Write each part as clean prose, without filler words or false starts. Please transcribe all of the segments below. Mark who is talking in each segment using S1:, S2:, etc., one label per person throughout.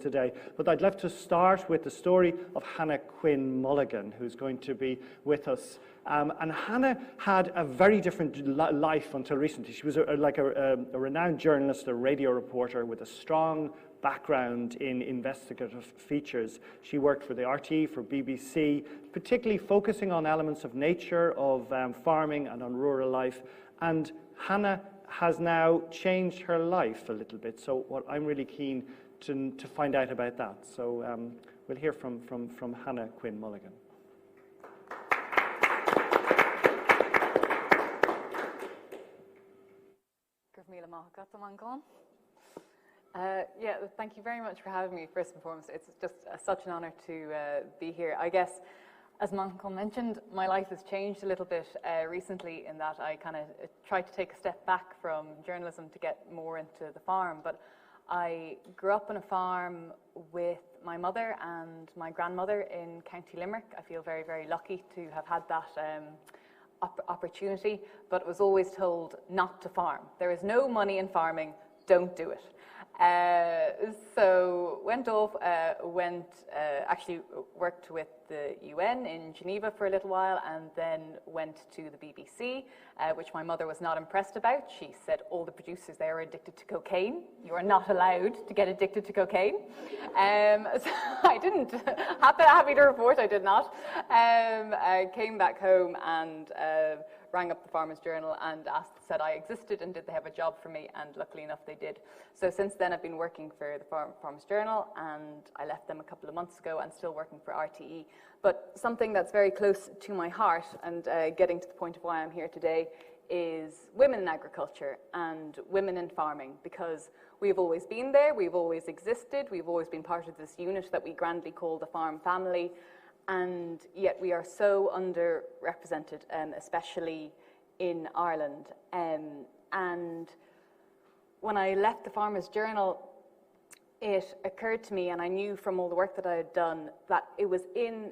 S1: today. But I'd love to start with the story of Hannah Quinn-Mulligan, who's going to be with us. And Hannah had a very different life until recently. She was a renowned journalist, a radio reporter with a strong background in investigative features. She worked for the RTE, for BBC, particularly focusing on elements of nature, of farming and on rural life. And Hannah has now changed her life a little bit. So what I'm really keen to find out about that. So we'll hear from Hannah Quinn-Mulligan.
S2: Yeah, thank you very much for having me, first and foremost. It's just such an honour to be here. I guess, as Malcolm mentioned, my life has changed a little bit recently in that I kind of tried to take a step back from journalism to get more into the farm. But I grew up on a farm with my mother and my grandmother in County Limerick. I feel very, very lucky to have had that opportunity, but was always told not to farm. There is no money in farming, don't do it. So went off, actually worked with the UN in Geneva for a little while, and then went to the BBC, which my mother was not impressed about. She said all the producers there are addicted to cocaine. You are not allowed to get addicted to cocaine. So I didn't. Happy to report I did not. I came back home and rang up the Farmers Journal and said I existed and did they have a job for me, and luckily enough they did. So since then I've been working for the Farmers Journal, and I left them a couple of months ago and still working for RTE. But something that's very close to my heart, and getting to the point of why I'm here today, is women in agriculture and women in farming, because we've always been there, we've always existed, we've always been part of this unit that we grandly call the farm family. And yet we are so underrepresented, especially in Ireland. And when I left the Farmers Journal, it occurred to me, and I knew from all the work that I had done, that it was in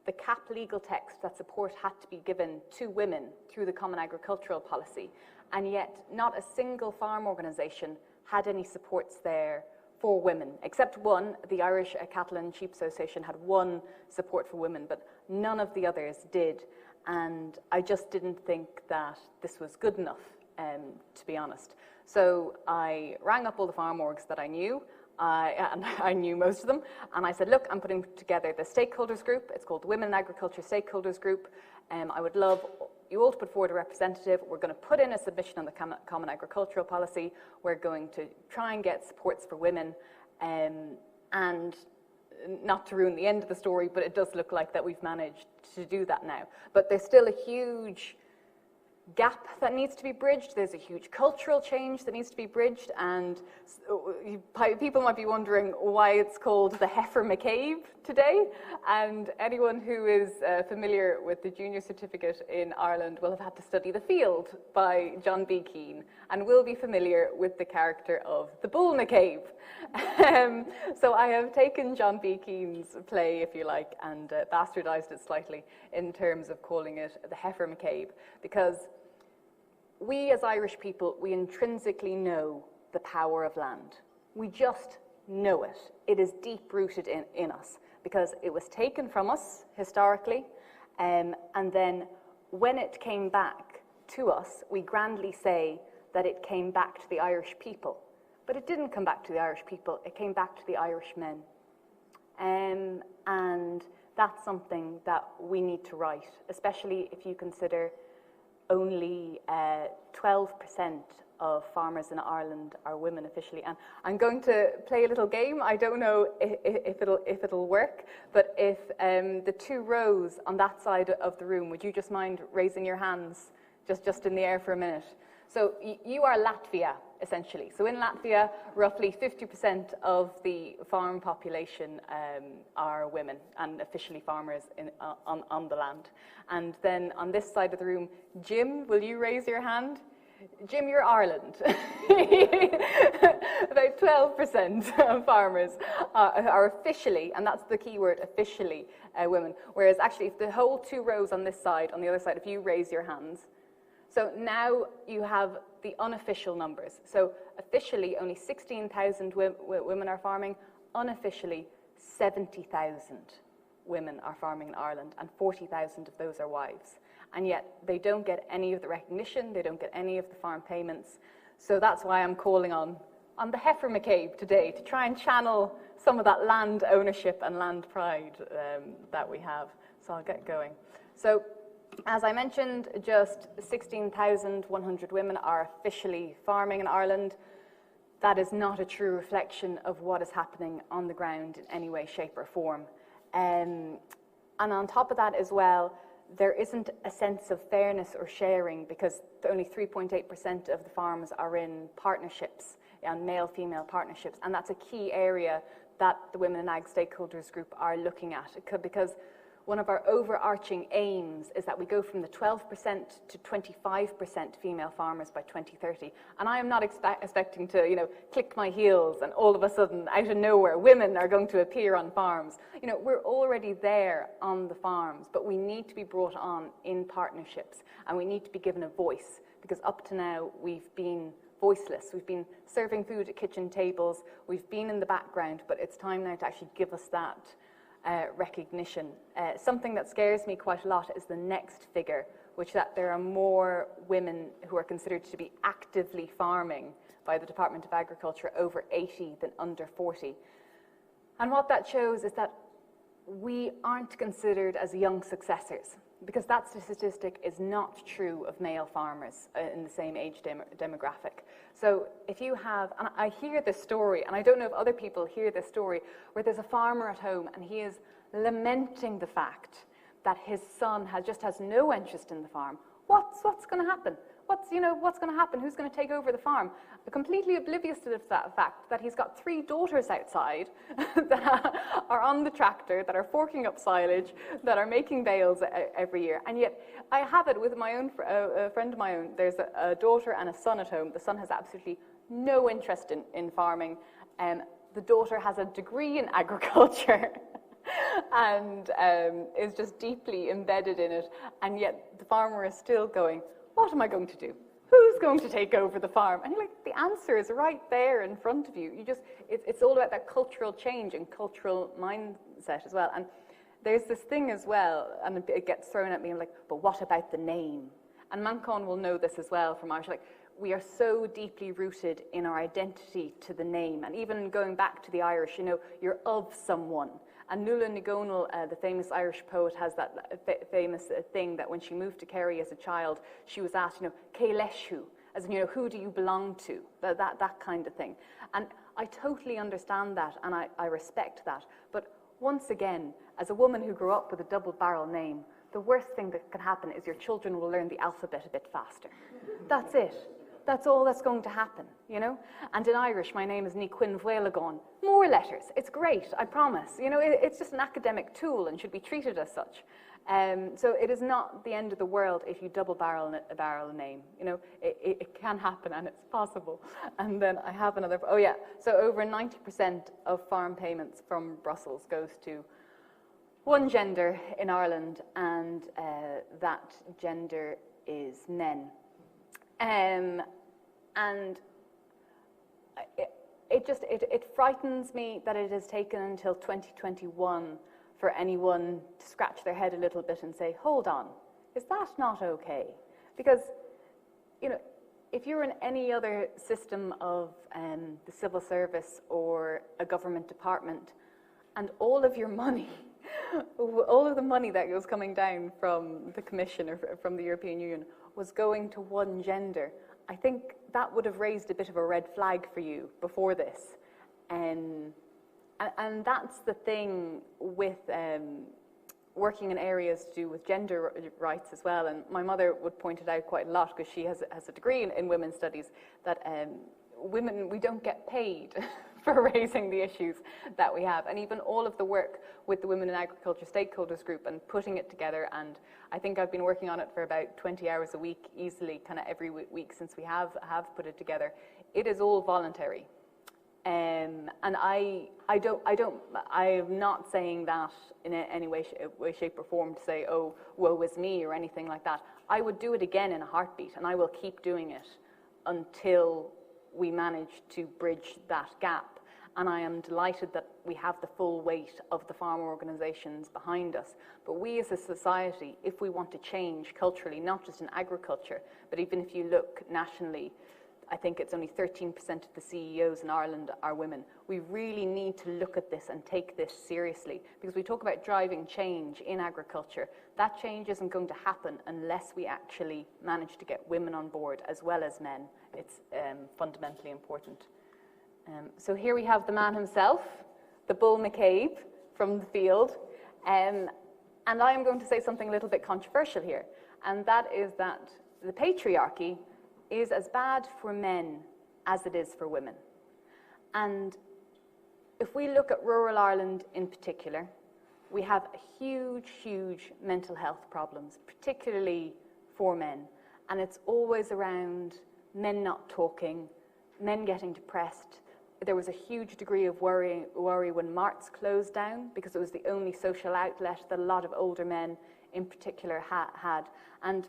S2: the CAP legal text that support had to be given to women through the Common Agricultural Policy. And yet not a single farm organisation had any supports there for women, except one. The Irish Cattle and Sheep Association had one support for women, but none of the others did. And I just didn't think that this was good enough, to be honest. So I rang up all the farm orgs that I knew, and I knew most of them, and I said, look, I'm putting together the stakeholders group. It's called the Women in Agriculture Stakeholders Group. I would love you all to put forward a representative. We're going to put in a submission on the Common Agricultural Policy. We're going to try and get supports for women, and not to ruin the end of the story, but it does look like that we've managed to do that now. But there's still a huge gap that needs to be bridged. There's a huge cultural change that needs to be bridged, and people might be wondering why it's called the Heifer McCabe today. And anyone who is familiar with the junior certificate in Ireland will have had to study The Field by John B. Keane, and will be familiar with the character of the Bull McCabe. So I have taken John B. Keane's play, if you like, and bastardized it slightly in terms of calling it the Heifer McCabe, because we as Irish people, we intrinsically know the power of land. We just know it. It is deep-rooted in us, because it was taken from us historically, and then when it came back to us, we grandly say that it came back to the Irish people. But it didn't come back to the Irish people, it came back to the Irish men. And that's something that we need to write, especially if you consider only 12% of farmers in Ireland are women officially. And I'm going to play a little game. I don't know if it'll work, but if the two rows on that side of the room, would you just mind raising your hands just in the air for a minute? So you are Latvia, essentially. So in Latvia, roughly 50% of the farm population are women and officially farmers on the land. And then on this side of the room, Jim, will you raise your hand? Jim, you're Ireland. About 12% of farmers are officially, and that's the key word, officially women. Whereas actually, if the whole two rows on this side, on the other side, if you raise your hands, so now you have the unofficial numbers. So officially, only 16,000 women are farming. unofficially 70,000 women are farming in Ireland, and 40,000 of those are wives. And yet they don't get any of the recognition, they don't get any of the farm payments. So that's why I'm calling on the heifer McCabe today to try and channel some of that land ownership and land pride that we have. So I'll get going. So as I mentioned, just 16,100 women are officially farming in Ireland. That is not a true reflection of what is happening on the ground in any way, shape or form. And on top of that as well, there isn't a sense of fairness or sharing, because only 3.8% of the farms are in partnerships, and male-female partnerships, and that's a key area that the Women in Ag Stakeholders Group are looking at, because one of our overarching aims is that we go from the 12% to 25% female farmers by 2030. And I am not expecting to, click my heels and all of a sudden, out of nowhere, women are going to appear on farms. We're already there on the farms, but we need to be brought on in partnerships, and we need to be given a voice, because up to now we've been voiceless. We've been serving food at kitchen tables, we've been in the background, but it's time now to actually give us that recognition. Something that scares me quite a lot is the next figure, which that there are more women who are considered to be actively farming by the Department of Agriculture over 80 than under 40. And what that shows is that we aren't considered as young successors, because that statistic is not true of male farmers in the same age demographic. So if you have, and I hear this story, and I don't know if other people hear this story, where there's a farmer at home and he is lamenting the fact that his son has no interest in the farm. What's going to happen? What's going to happen? Who's going to take over the farm? Completely oblivious to the fact that he's got 3 daughters outside that are on the tractor, that are forking up silage, that are making bales every year. And yet I have it with my own a friend of my own. There's a daughter and a son at home. The son has absolutely no interest in farming. The daughter has a degree in agriculture and is just deeply embedded in it. And yet the farmer is still going, what am I going to do? Who's going to take over the farm? And you're like, the answer is right there in front of you. It's all about that cultural change and cultural mindset as well. And there's this thing as well, and it gets thrown at me, like, but what about the name? And Mancon will know this as well from Irish. Like, we are so deeply rooted in our identity to the name. And even going back to the Irish, you're of someone. And Nuala Ní Dhomhnaill, the famous Irish poet, has that famous thing that when she moved to Kerry as a child, she was asked, Cé leisú, as in, who do you belong to? That kind of thing. And I totally understand that, and I respect that. But once again, as a woman who grew up with a double-barrel name, the worst thing that can happen is your children will learn the alphabet a bit faster. That's it. That's all that's going to happen, And in Irish, my name is Ní Quinn-Mulligan. More letters. It's great, I promise. It's just an academic tool and should be treated as such. So it is not the end of the world if you double-barrel a name. It can happen and it's possible. And then I have another. Oh yeah. So over 90% of farm payments from Brussels goes to one gender in Ireland, and that gender is men. And it frightens me that it has taken until 2021 for anyone to scratch their head a little bit and say, hold on, is that not okay? Because, if you're in any other system of the civil service or a government department, and all of your money, all of the money that was coming down from the Commission or from the European Union was going to one gender, I think that would have raised a bit of a red flag for you before this. And that's the thing with working in areas to do with gender rights as well. And my mother would point it out quite a lot, because she has a degree in women's studies, that women, we don't get paid for raising the issues that we have. And even all of the work with the Women in Agriculture Stakeholders Group and putting it together, and I think I've been working on it for about 20 hours a week easily, kind of every week since we have put it together. It is all voluntary. And I am not saying that in any way, shape or form to say, oh, woe is me or anything like that. I would do it again in a heartbeat, and I will keep doing it until we manage to bridge that gap. and I am delighted that we have the full weight of the farm organisations behind us. But we as a society, if we want to change culturally, not just in agriculture, but even if you look nationally, I think it's only 13% of the CEOs in Ireland are women. We really need to look at this and take this seriously, because we talk about driving change in agriculture. That change isn't going to happen unless we actually manage to get women on board as well as men. It's fundamentally important. So here we have the man himself, the Bull McCabe from the field. And I am going to say something a little bit controversial here, and that is that the patriarchy is as bad for men as it is for women. And if we look at rural Ireland in particular, we have huge mental health problems, particularly for men. And it's always around men not talking, men getting depressed. There was a huge degree of worry when Marts closed down, because it was the only social outlet that a lot of older men in particular had. And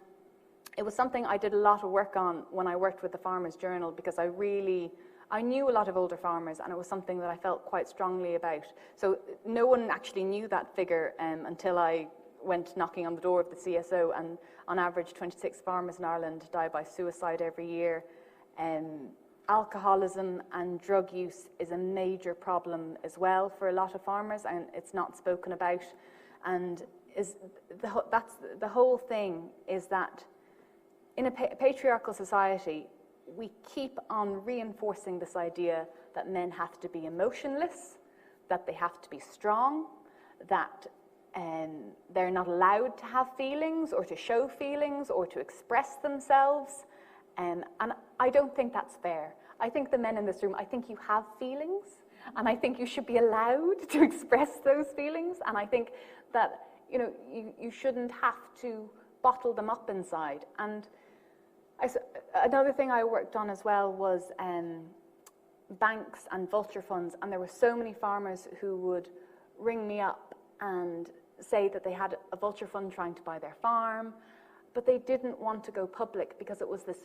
S2: it was something I did a lot of work on when I worked with the Farmers Journal, because I knew a lot of older farmers, and it was something that I felt quite strongly about. So no one actually knew that figure until I went knocking on the door of the CSO, and on average 26 farmers in Ireland die by suicide every year. Alcoholism and drug use is a major problem as well for a lot of farmers, and it's not spoken about. And that's the whole thing, is that in a patriarchal society, we keep on reinforcing this idea that men have to be emotionless, that they have to be strong, that they're not allowed to have feelings or to show feelings or to express themselves. And I don't think that's fair. I think the men in this room, I think you have feelings, and I think you should be allowed to express those feelings. And I think that, you know, you shouldn't have to bottle them up inside. And another thing I worked on as well was banks and vulture funds, and there were so many farmers who would ring me up and say that they had a vulture fund trying to buy their farm, but they didn't want to go public because it was this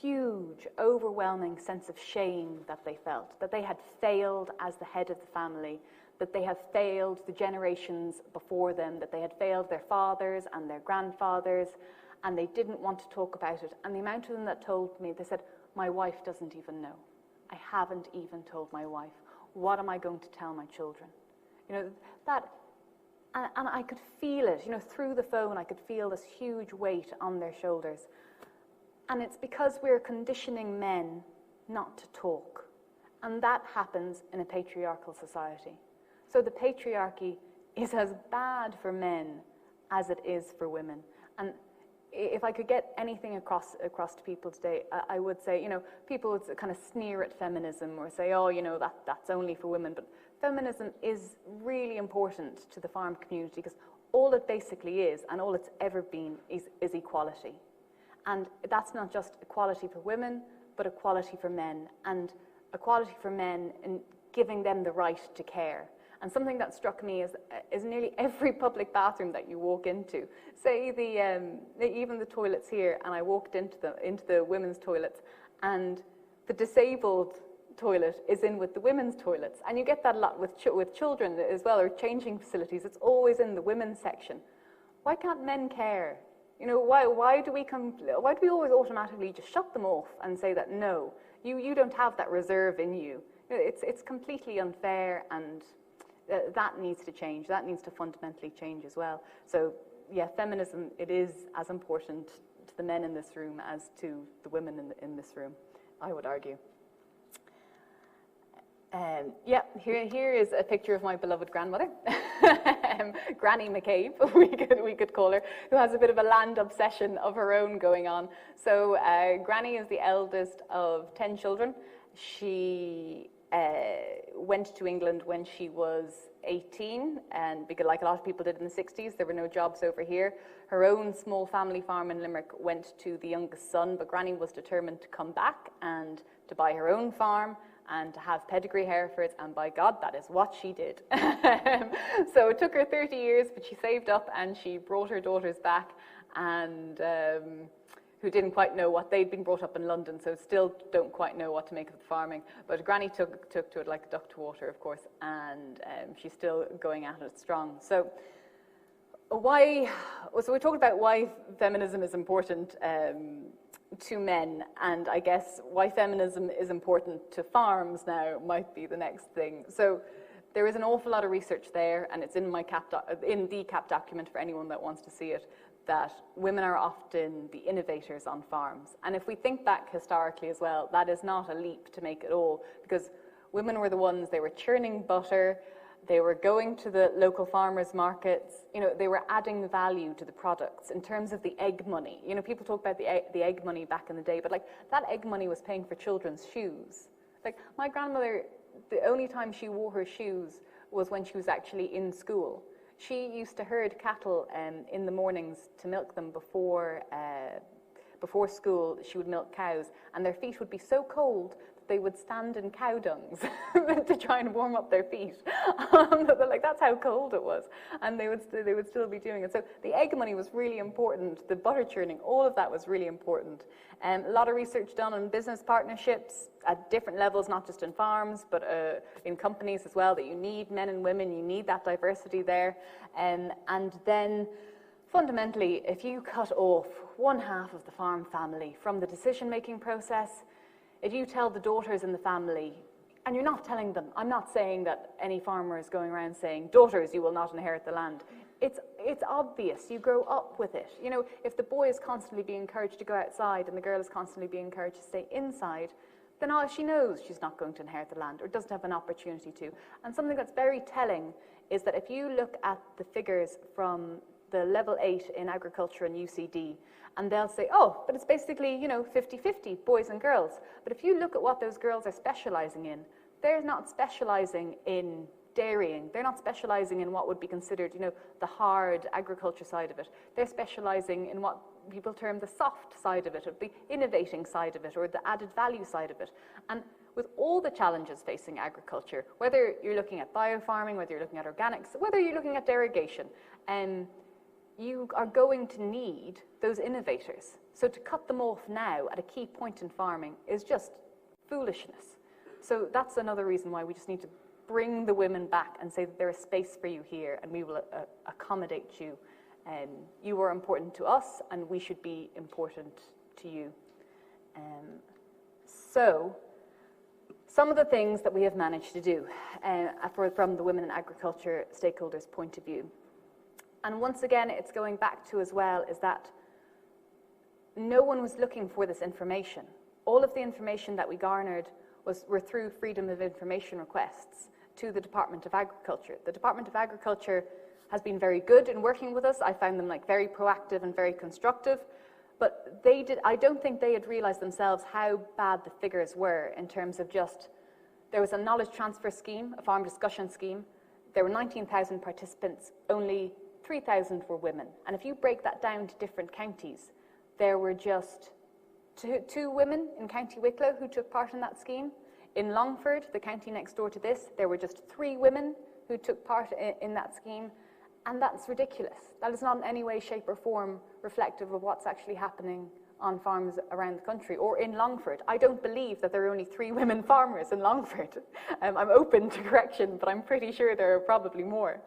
S2: huge, overwhelming sense of shame that they felt, that they had failed as the head of the family, that they had failed the generations before them, that they had failed their fathers and their grandfathers, and they didn't want to talk about it. And the amount of them that told me, they said, my wife doesn't even know. I haven't even told my wife. What am I going to tell my children? You know, that, and I could feel it, you know, through the phone, I could feel this huge weight on their shoulders. And it's because we're conditioning men not to talk. And that happens in a patriarchal society. So the patriarchy is as bad for men as it is for women. And if I could get anything across to people today, I would say, you know, people would kind of sneer at feminism or say, oh, you know, that's only for women. But feminism is really important to the farm community, because all it basically is, and all it's ever been, is equality. And that's not just equality for women, but equality for men. And equality for men in giving them the right to care. And something that struck me is nearly every public bathroom that you walk into. Say even the toilets here, and I walked into the women's toilets, and the disabled toilet is in with the women's toilets. And you get that a lot with children as well, or changing facilities. It's always in the women's section. Why can't men care? You know, why do we always automatically just shut them off and say that no, you don't have that reserve in you? It's completely unfair, and that needs to change. That needs to fundamentally change as well. So yeah, feminism, it is as important to the men in this room as to the women in this room, I would argue. Yeah, here is a picture of my beloved grandmother, Granny McCabe, we could call her, who has a bit of a land obsession of her own going on. So Granny is the eldest of 10 children. She went to England when she was 18, and because, like a lot of people did in the 60s, there were no jobs over here. Her own small family farm in Limerick went to the youngest son, but Granny was determined to come back and to buy her own farm and to have pedigree Herefords, and by God, that is what she did. So it took her 30 years, but she saved up and she brought her daughters back, and who didn't quite know what they'd been brought up in London, so still don't quite know what to make of the farming. But Granny took to it like a duck to water, of course, and she's still going at it strong. So we talked about why feminism is important to men, and I guess why feminism is important to farms now might be the next thing. So there is an awful lot of research there, and it's in the CAP document for anyone that wants to see it, that women are often the innovators on farms. And if we think back historically as well, that is not a leap to make at all, because women were the ones, they were churning butter, they were going to the local farmers markets, they were adding value to the products in terms of the egg money. People talk about the egg money back in the day, but like that egg money was paying for children's shoes. Like my grandmother, the only time she wore her shoes was when she was actually in school. She used to herd cattle in the mornings to milk them before school. She would milk cows, and their feet would be so cold that they would stand in cow dungs to try and warm up their feet. That's how cold it was, and they would still be doing it. So the egg money was really important. The butter churning, all of that was really important. A lot of research done on business partnerships at different levels, not just in farms, but in companies as well, that you need men and women, you need that diversity there. And then fundamentally, if you cut off one half of the farm family from the decision-making process, if you tell the daughters in the family, and you're not telling them, I'm not saying that any farmer is going around saying, daughters, you will not inherit the land. It's obvious. You grow up with it. If the boy is constantly being encouraged to go outside and the girl is constantly being encouraged to stay inside, then she knows she's not going to inherit the land or doesn't have an opportunity to. And something that's very telling is that if you look at the figures from the level 8 in agriculture and UCD, and they'll say, oh, but it's basically, 50-50, boys and girls. But if you look at what those girls are specializing in, they're not specializing in dairying. They're not specializing in what would be considered, the hard agriculture side of it. They're specializing in what people term the soft side of it, or the innovating side of it, or the added value side of it. And with all the challenges facing agriculture, whether you're looking at biofarming, whether you're looking at organics, whether you're looking at derogation, you are going to need those innovators. So to cut them off now at a key point in farming is just foolishness. So that's another reason why we just need to bring the women back and say that there is space for you here, and we will accommodate you. You are important to us, and we should be important to you. So some of the things that we have managed to do from the women in agriculture stakeholders' point of view. And once again, it's going back to as well is that no one was looking for this information. All of the information that we garnered were through Freedom of Information requests to the Department of Agriculture. The Department of Agriculture has been very good in working with us. I found them very proactive and very constructive. But I don't think they had realized themselves how bad the figures were in terms of there was a knowledge transfer scheme, a farm discussion scheme. There were 19,000 participants, only 3,000 were women. And if you break that down to different counties, there were just two women in County Wicklow who took part in that scheme. In Longford, the county next door to this, there were just 3 women who took part in that scheme. And that's ridiculous. That is not in any way, shape or form reflective of what's actually happening on farms around the country or in Longford. I don't believe that there are only 3 women farmers in Longford. I'm open to correction, but I'm pretty sure there are probably more.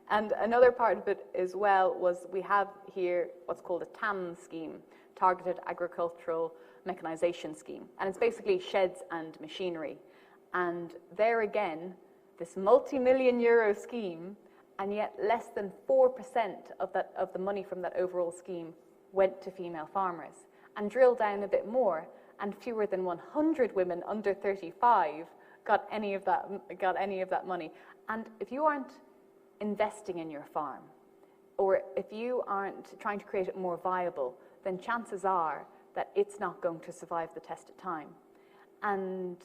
S2: And another part of it as well was we have here what's called a TAM scheme, Targeted Agricultural Mechanization Scheme. And it's basically sheds and machinery. And there again, this multi-million euro scheme, and yet less than 4% of the money from that overall scheme went to female farmers. And drill down a bit more, and fewer than 100 women under 35 got any of that money. And if you aren't investing in your farm, or if you aren't trying to create it more viable, then chances are that it's not going to survive the test of time. And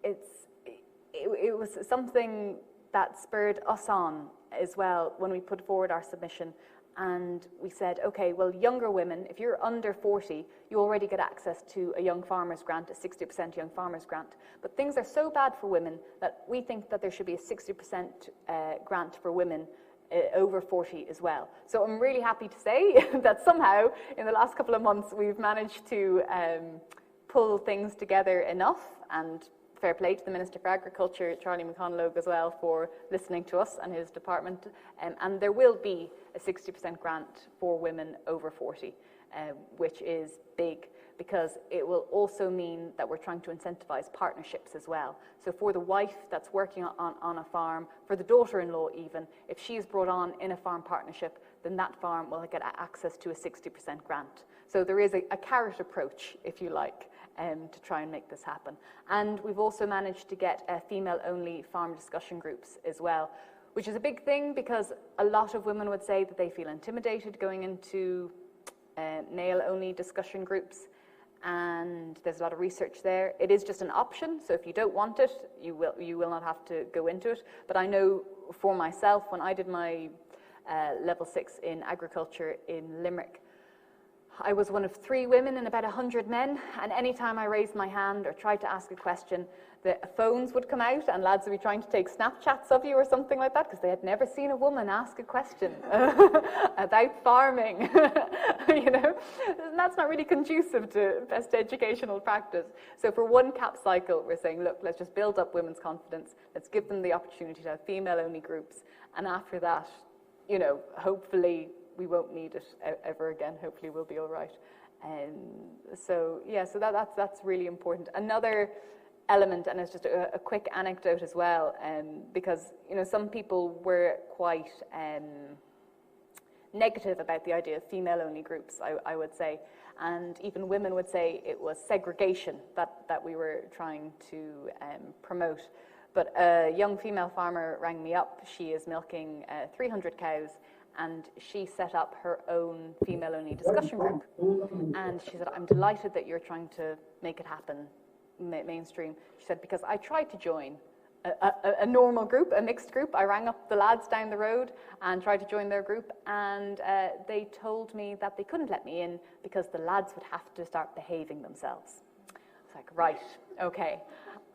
S2: it was something that spurred us on as well when we put forward our submission. And we said, okay, well, younger women, if you're under 40, you already get access to a Young Farmers Grant, a 60% Young Farmers Grant. But things are so bad for women that we think that there should be a 60% grant for women over 40 as well. So I'm really happy to say that somehow in the last couple of months we've managed to pull things together enough, and fair play to the Minister for Agriculture, Charlie McConalogue, as well, for listening to us and his department. And there will be a 60% grant for women over 40, which is big, because it will also mean that we're trying to incentivize partnerships as well. So for the wife that's working on a farm, for the daughter-in-law even, if she is brought on in a farm partnership, then that farm will get access to a 60% grant. So there is a carrot approach, if you like, to try and make this happen. And we've also managed to get female-only farm discussion groups as well, which is a big thing, because a lot of women would say that they feel intimidated going into male-only discussion groups, and there's a lot of research there. It is just an option, so if you don't want it, you will not have to go into it. But I know for myself, when I did my level 6 in agriculture in Limerick, I was one of 3 women and about 100 men, and any time I raised my hand or tried to ask a question, the phones would come out and lads would be trying to take Snapchats of you or something like that, because they had never seen a woman ask a question about farming. You know, and that's not really conducive to best educational practice. So for one CAP cycle, we're saying, look, let's just build up women's confidence. Let's give them the opportunity to have female-only groups, and after that, you know, hopefully we won't need it ever again. Hopefully we'll be all right. So yeah, so that's really important. Another element, and it's just a quick anecdote as well, because, you know, some people were quite negative about the idea of female-only groups, I would say, and even women would say it was segregation that we were trying to promote. But a young female farmer rang me up. She is milking 300 cows, and she set up her own female-only discussion group. And she said, I'm delighted that you're trying to make it happen mainstream. She said, because I tried to join a normal group, a mixed group. I rang up the lads down the road and tried to join their group, and they told me that they couldn't let me in because the lads would have to start behaving themselves. It's like, right, okay.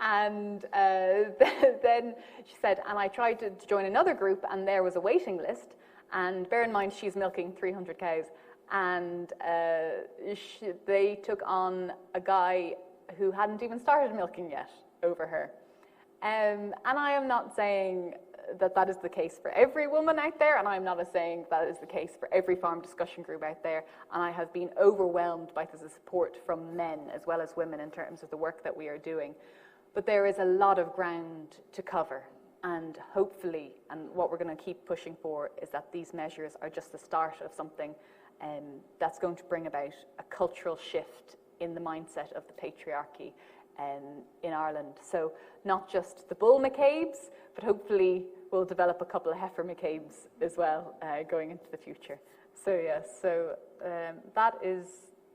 S2: And then she said, and I tried to join another group, and there was a waiting list. And bear in mind, she's milking 300 cows. And they took on a guy who hadn't even started milking yet over her. And I am not saying that is the case for every woman out there, and I'm not saying that is the case for every farm discussion group out there. And I have been overwhelmed by the support from men as well as women in terms of the work that we are doing. But there is a lot of ground to cover. And hopefully, and what we're going to keep pushing for, is that these measures are just the start of something that's going to bring about a cultural shift in the mindset of the patriarchy in Ireland. So not just the bull McCabe's, but hopefully we'll develop a couple of heifer McCabe's as well going into the future. So yes, so that is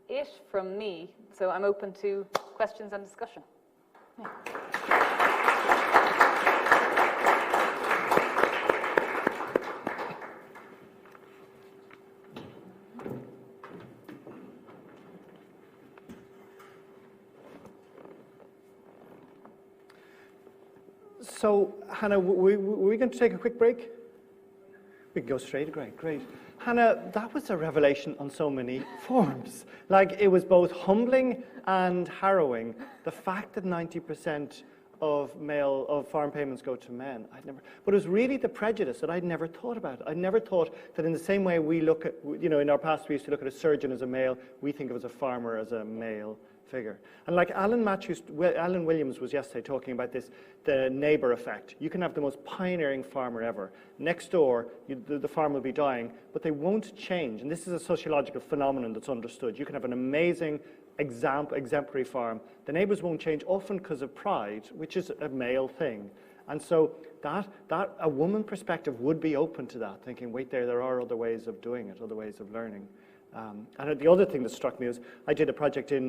S2: it from me. So I'm open to questions and discussion. Yeah.
S1: So, Hannah, we're going to take a quick break? We can go straight. Great. Hannah, that was a revelation on so many forms. Like, it was both humbling and harrowing. The fact that 90% of farm payments go to men, but it was really the prejudice that I'd never thought about. I'd never thought that in the same way we look at, you know, in our past we used to look at a surgeon as a male, we think of as a farmer as a male figure. And like Alan Williams was yesterday talking about this, the neighbour effect. You can have the most pioneering farmer ever. Next door, the farm will be dying, but they won't change. And this is a sociological phenomenon that's understood. You can have an amazing exemplary farm. The neighbours won't change, often because of pride, which is a male thing. And so that a woman perspective would be open to that, thinking, wait, there are other ways of doing it, other ways of learning. And the other thing that struck me was I did a project in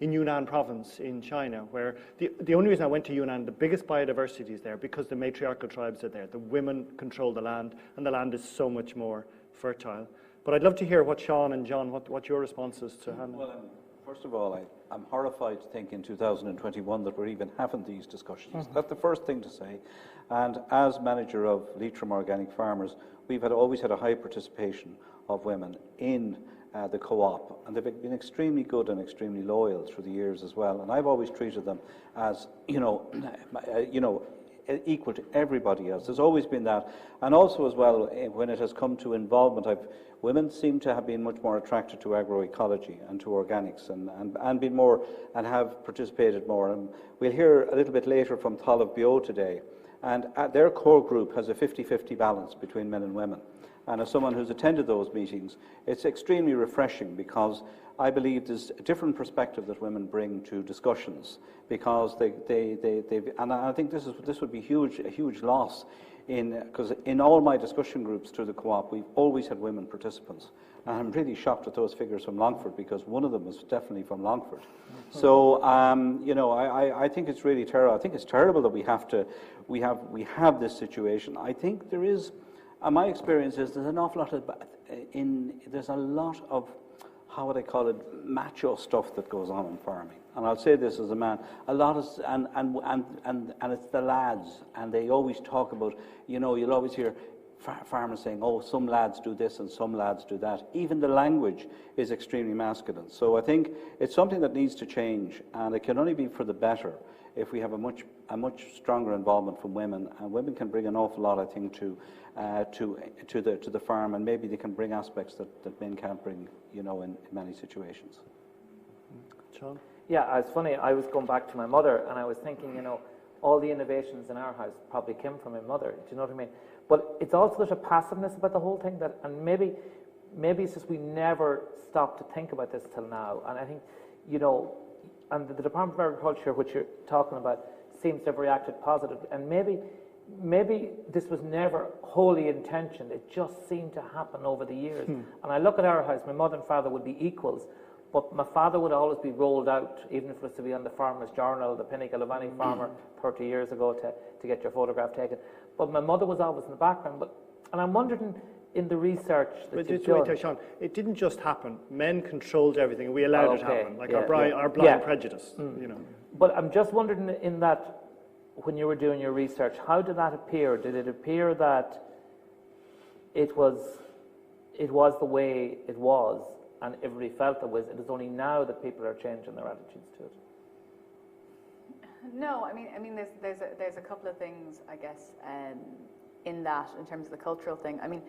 S1: Yunnan province in China, where the only reason I went to Yunnan, the biggest biodiversity is there because the matriarchal tribes are there. The women control the land, and the land is so much more fertile. But I'd love to hear what Sean and John, what your response is to Hannah.
S3: Well, First of all, I'm horrified to think in 2021 that we're even having these discussions. That's the first thing to say. And as manager of Leitrim Organic Farmers, we've always had a high participation of women in the co-op, and they've been extremely good and extremely loyal through the years as well. And I've always treated them as, equal to everybody else. There's always been that. And also as well, when it has come to involvement, women seem to have been much more attracted to agroecology and to organics and been more and have participated more. And we'll hear a little bit later from Talamh Bio today. And their core group has a 50-50 balance between men and women. And as someone who's attended those meetings, it's extremely refreshing because I believe there's a different perspective that women bring to discussions because and I think this would be a huge loss because in all my discussion groups through the co-op, we've always had women participants. And I'm really shocked at those figures from Longford because one of them was definitely from Longford. So, I think it's really terrible. I think it's terrible that we have this situation. I think there is, my experience is there's an awful lot there's a lot of, how would I call it, macho stuff that goes on in farming. And I'll say this as a man, a lot of, and it's the lads, and they always talk about, you'll always hear farmers saying, oh, some lads do this and some lads do that. Even the language is extremely masculine. So I think it's something that needs to change, and it can only be for the better if we have a much stronger involvement from women, and women can bring an awful lot, I think, to the farm, and maybe they can bring aspects that men can't bring, in many situations.
S1: Sean?
S4: Yeah, it's funny. I was going back to my mother, and I was thinking, all the innovations in our house probably came from my mother. Do you know what I mean? But it's also there's a passiveness about the whole thing and maybe it's just we never stopped to think about this till now. And I think, and the Department of Agriculture, which you're talking about, seems to have reacted positively. And maybe this was never wholly intentioned. It just seemed to happen over the years. And I look at our house, my mother and father would be equals, but my father would always be rolled out, even if it was to be on the Farmer's Journal, the pinnacle of any farmer 30 years ago to get your photograph taken. But my mother was always in the background. And I'm wondering, in the research that you've done...
S1: Wait, Sean, it didn't just happen. Men controlled everything, and we allowed it to happen, like our blind prejudice.
S4: But I'm just wondering, in that, when you were doing your research, how did that appear? Did it appear that it was the way it was, and everybody felt it was only now that people are changing their attitudes to it?
S2: No, I mean, there's a couple of things, I guess, in terms of the cultural thing. I mean,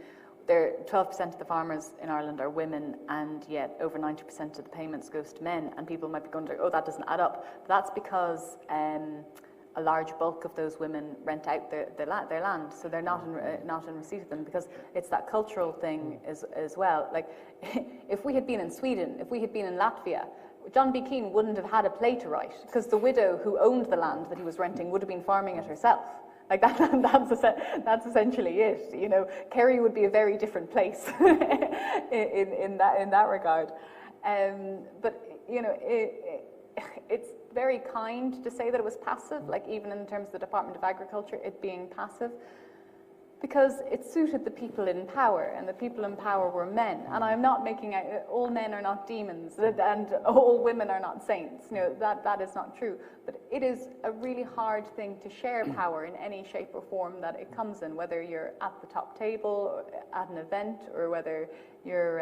S2: 12% of the farmers in Ireland are women, and yet over 90% of the payments goes to men. And people might be going, oh, that doesn't add up. But that's because a large bulk of those women rent out their land, so they're not in receipt of them, because it's that cultural thing as well. Like, if we had been in Sweden, if we had been in Latvia, John B. Keane wouldn't have had a play to write, because the widow who owned the land that he was renting would have been farming it herself. Like that's essentially it. Kerry would be a very different place in that regard. But it's very kind to say that it was passive, like even in terms of the Department of Agriculture, it being passive, because it suited the people in power, and the people in power were men. And I'm not making out all men are not demons and all women are not saints. That is not true. But it is a really hard thing to share power in any shape or form that it comes in, whether you're at the top table or at an event, or whether you're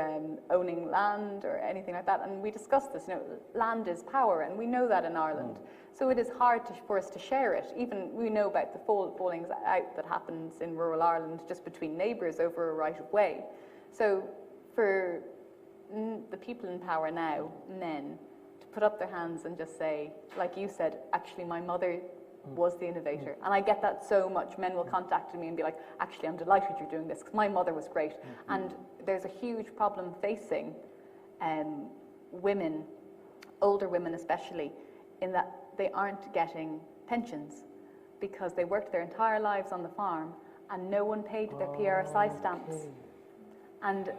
S2: owning land or anything like that. And we discussed this, land is power, and we know that in Ireland. So it is hard for us to share it. Even we know about the fallings out that happens in rural Ireland just between neighbours over a right of way. So for the people in power now, men, to put up their hands and just say, like you said, actually my mother was the innovator. And I get that so much. Men will contact me and be like, actually I'm delighted you're doing this because my mother was great. And there's a huge problem facing women, older women especially, in that they aren't getting pensions because they worked their entire lives on the farm and no one paid their PRSI stamps. And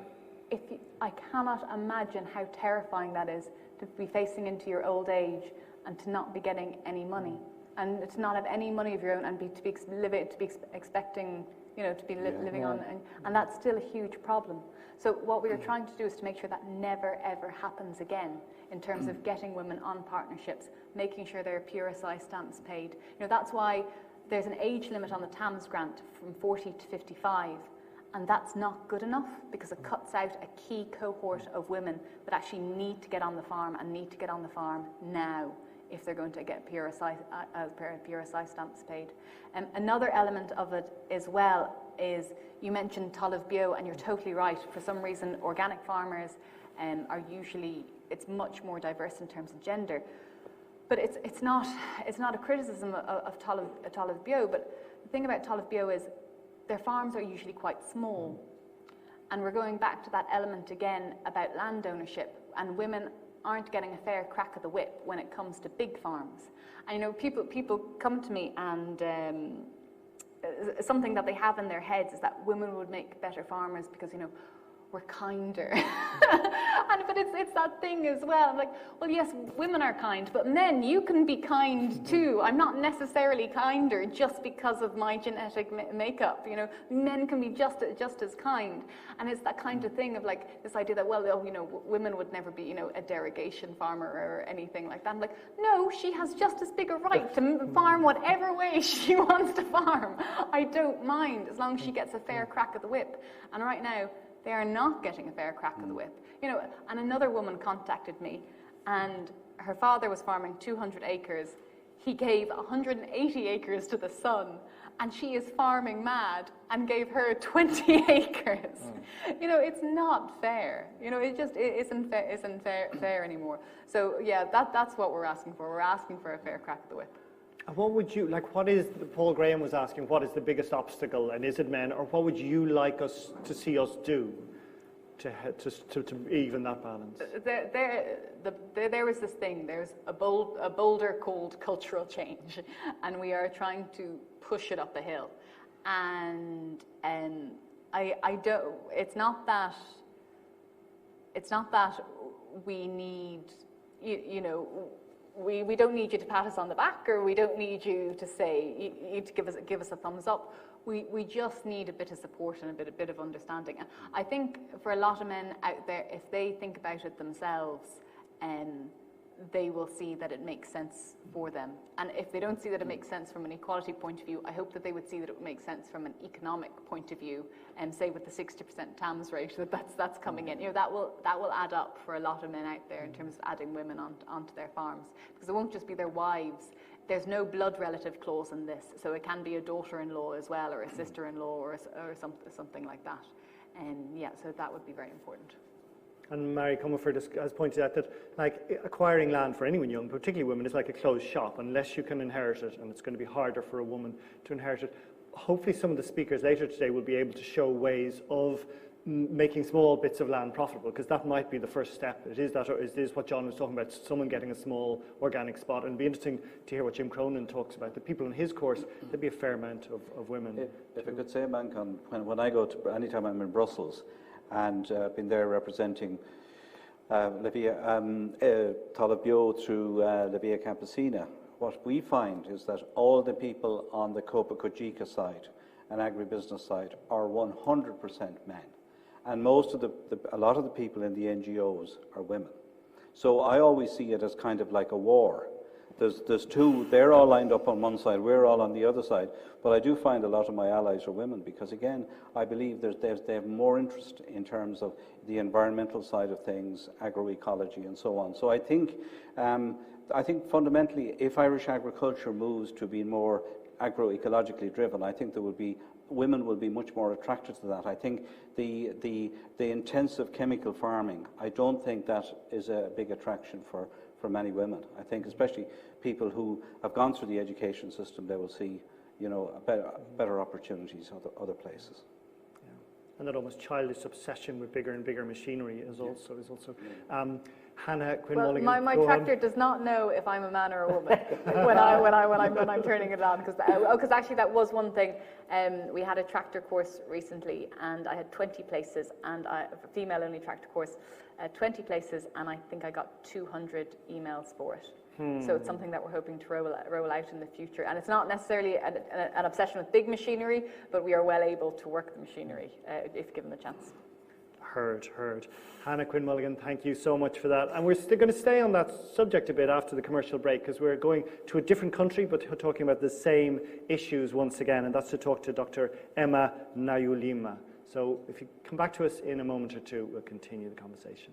S2: I cannot imagine how terrifying that is, to be facing into your old age and to not be getting any money, and to not have any money of your own, and to be expecting to be living on, and that's still a huge problem. So what we are trying to do is to make sure that never ever happens again in terms of getting women on partnerships, making sure there are PRSI stamps paid. That's why there's an age limit on the TAMS grant from 40 to 55, and that's not good enough because it cuts out a key cohort of women that actually need to get on the farm and need to get on the farm now if they're going to get PRSI stamps paid. Another element of it as well is, you mentioned Talamh Bio, and you're totally right. For some reason, organic farmers are usually, it's much more diverse in terms of gender. But it's not a criticism of Talamh Bio, but the thing about Talamh Bio is their farms are usually quite small. And we're going back to that element again about land ownership, and women aren't getting a fair crack of the whip when it comes to big farms. And people come to me, and something that they have in their heads is that women would make better farmers because we're kinder. But it's that thing as well. I'm like, well, yes, women are kind, but men, you can be kind too. I'm not necessarily kinder just because of my genetic makeup. Men can be just as kind. And it's that kind of thing of like this idea that, well, women would never be, a derogation farmer or anything like that. I'm like, no, she has just as big a right to farm whatever way she wants to farm. I don't mind, as long as she gets a fair crack of the whip. And right now, they are not getting a fair crack of the whip. And another woman contacted me, and her father was farming 200 acres. He gave 180 acres to the son, and she is farming mad and gave her 20 acres. It's not fair. It just isn't fair anymore. So yeah, that's what we're asking for. We're asking for a fair crack of the whip.
S1: What would you, what is, Paul Graham was asking, what is the biggest obstacle, and is it men, or what would you like us to see us do to even that balance?
S2: There is this thing, there's a boulder called cultural change, and we are trying to push it up a hill. And I don't, it's not that we need, we don't need you to pat us on the back, or we don't need you to say, you to give us a thumbs up. We just need a bit of support and a bit of understanding. And I think for a lot of men out there, if they think about it themselves, they will see that it makes sense for them. And if they don't see that it makes sense from an equality point of view, I hope that they would see that it would make sense from an economic point of view, and say with the 60% TAMS rate that's coming in. That will add up for a lot of men out there in terms of adding women onto their farms, because it won't just be their wives. There's no blood relative clause in this, so it can be a daughter-in-law as well, or a sister-in-law, or something like that. Yeah, so that would be very important.
S1: And Mary Comerford has pointed out that acquiring land for anyone young, particularly women, is like a closed shop unless you can inherit it, and it's going to be harder for a woman to inherit it. Hopefully some of the speakers later today will be able to show ways of making small bits of land profitable, because that might be the first step. It is what John was talking about, someone getting a small organic spot. And it'd be interesting to hear what Jim Cronin talks about. The people in his course, there'd be a fair amount of women.
S3: If I could say, Mankan, when I go to, anytime I'm in Brussels, and been there representing Talamh Bio through Livia Campesina, what we find is that all the people on the Copa Cogeca side and agribusiness side are 100% men. And most of a lot of the people in the NGOs are women. So I always see it as kind of like a war. There's two, they're all lined up on one side, we're all on the other side. But I do find a lot of my allies are women, because again, I believe they have more interest in terms of the environmental side of things, agroecology and so on. So I think fundamentally, if Irish agriculture moves to be more agroecologically driven, I think women will be much more attracted to that. I think the intensive chemical farming, I don't think that is a big attraction for many women. I think especially people who have gone through the education system, they will see, better opportunities other places.
S1: Yeah. And that almost childish obsession with bigger and bigger machinery is also. Hannah Quinn-Mulligan.
S2: Well, my tractor does not know if I'm a man or a woman when I'm turning it on, because actually that was one thing. We had a tractor course recently, and I had 20 places, and a female-only tractor course, 20 places, and I think I got 200 emails for it. So it's something that we're hoping to roll out in the future. And it's not necessarily an obsession with big machinery, but we are well able to work the machinery if given the chance.
S1: Heard. Hannah Quinn-Mulligan, thank you so much for that. And we're still going to stay on that subject a bit after the commercial break, because we're going to a different country, but talking about the same issues once again, and that's to talk to Dr. Emma Nayulima. So if you come back to us in a moment or two, we'll continue the conversation.